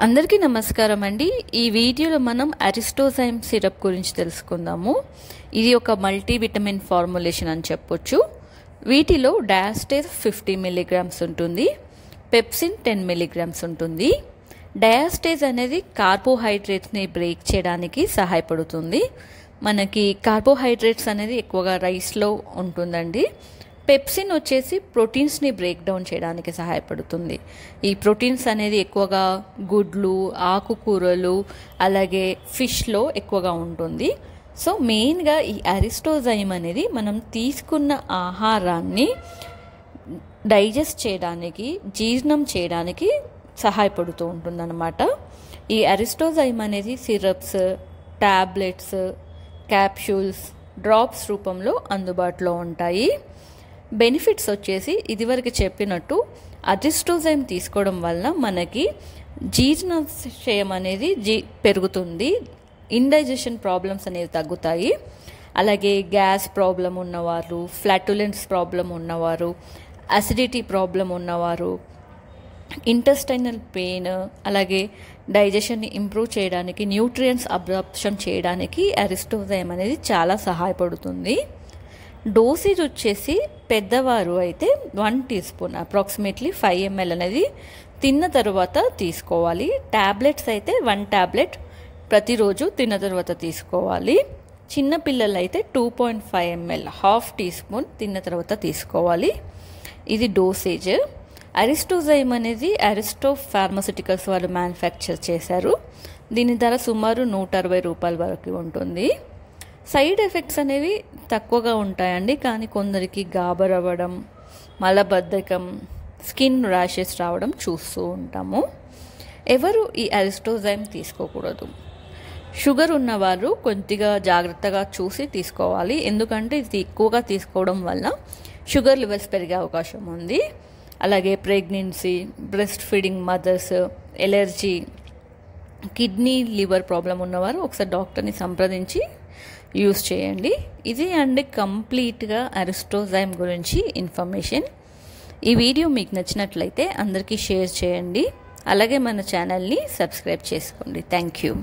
అందరికీ నమస్కారం అండి. ఈ వీడియోలో మనం అరిస్టోజైమ్ సిరప్ గురించి తెలుసుకుందాము. ఇది ఒక మల్టీవిటమిన్ ఫార్ములేషన్ అని చెప్పొచ్చు. వీటిలో డయాస్టేజ్ 50 మిల్లీగ్రామ్స్ ఉంటుంది, పెప్సిన్ 10 మిల్లీగ్రామ్స్ ఉంటుంది. డయాస్టేజ్ అనేది కార్బోహైడ్రేట్స్ని బ్రేక్ చేయడానికి సహాయపడుతుంది. మనకి కార్బోహైడ్రేట్స్ అనేది ఎక్కువగా రైస్లో ఉంటుందండి. పెప్సిన్ వచ్చేసి ప్రోటీన్స్ని బ్రేక్ డౌన్ చేయడానికి సహాయపడుతుంది. ఈ ప్రోటీన్స్ అనేది ఎక్కువగా గుడ్లు, ఆకుకూరలు, అలాగే ఫిష్లో ఎక్కువగా ఉంటుంది. సో మెయిన్గా ఈ అరిస్టోజైమ్ అనేది మనం తీసుకున్న ఆహారాన్ని డైజెస్ట్ చేయడానికి, జీర్ణం చేయడానికి సహాయపడుతూ ఉంటుందన్నమాట. ఈ అరిస్టోజైమ్ అనేది సిరప్స్, టాబ్లెట్స్, క్యాప్సూల్స్, డ్రాప్స్ రూపంలో అందుబాటులో ఉంటాయి. బెనిఫిట్స్ వచ్చేసి ఇదివరకు చెప్పినట్టు అరిస్టోజైమ్ తీసుకోవడం వల్ల మనకి జీర్ణాశయం అనేది పెరుగుతుంది, ఇండైజెషన్ ప్రాబ్లమ్స్ అనేవి తగ్గుతాయి. అలాగే గ్యాస్ ప్రాబ్లం ఉన్నవారు, ఫ్లాటులెన్స్ ప్రాబ్లం ఉన్నవారు, అసిడిటీ ప్రాబ్లం ఉన్నవారు, ఇంటెస్టైనల్ పెయిన్, అలాగే డైజెషన్ని ఇంప్రూవ్ చేయడానికి, న్యూట్రియంట్స్ అబ్జార్ప్షన్ చేయడానికి అరిస్టోజైమ్ అనేది చాలా సహాయపడుతుంది. డోసేజ్ వచ్చేసి పెద్దవారు అయితే 1 టీ స్పూన్ అప్రాక్సిమేట్లీ 5 ml అనేది తిన్న తర్వాత తీసుకోవాలి. ట్యాబ్లెట్స్ అయితే 1 ట్యాబ్లెట్ ప్రతిరోజు తిన్న తర్వాత తీసుకోవాలి. చిన్నపిల్లలు అయితే 2.5 ml 1/2 టీ స్పూన్ తిన్న తర్వాత తీసుకోవాలి. ఇది డోసేజ్. అరిస్టోజైమ్ అనేది అరిస్టో ఫార్మాస్యూటికల్స్ వాళ్ళు మ్యానుఫ్యాక్చర్ చేశారు. దీని ధర సుమారు 160 రూపాయల వరకు ఉంటుంది. సైడ్ ఎఫెక్ట్స్ అనేవి తక్కువగా ఉంటాయండి, కానీ కొందరికి గాబర్ అవ్వడం, మలబద్ధకం, స్కిన్ ర్యాషెస్ రావడం చూస్తూ ఉంటాము. ఎవరు ఈ అరిస్టోజైమ్ తీసుకోకూడదు? షుగర్ ఉన్నవారు కొద్దిగా జాగ్రత్తగా చూసి తీసుకోవాలి, ఎందుకంటే ఇది ఎక్కువగా తీసుకోవడం వల్ల షుగర్ లెవెల్స్ పెరిగే అవకాశం ఉంది. అలాగే pregnancy, breast feeding mothers, allergy, kidney, liver problem ఉన్నవారు ఒకసారి డాక్టర్ని సంప్రదించి యూస్ చేయండి. ఇది అండి కంప్లీట్గా అరిస్టోజైమ్ గురించి ఇన్ఫర్మేషన్. ఈ వీడియో మీకు నచ్చినట్లయితే అందరికీ షేర్ చేయండి, అలాగే మన ఛానల్ని సబ్స్క్రైబ్ చేసుకోండి. Thank you.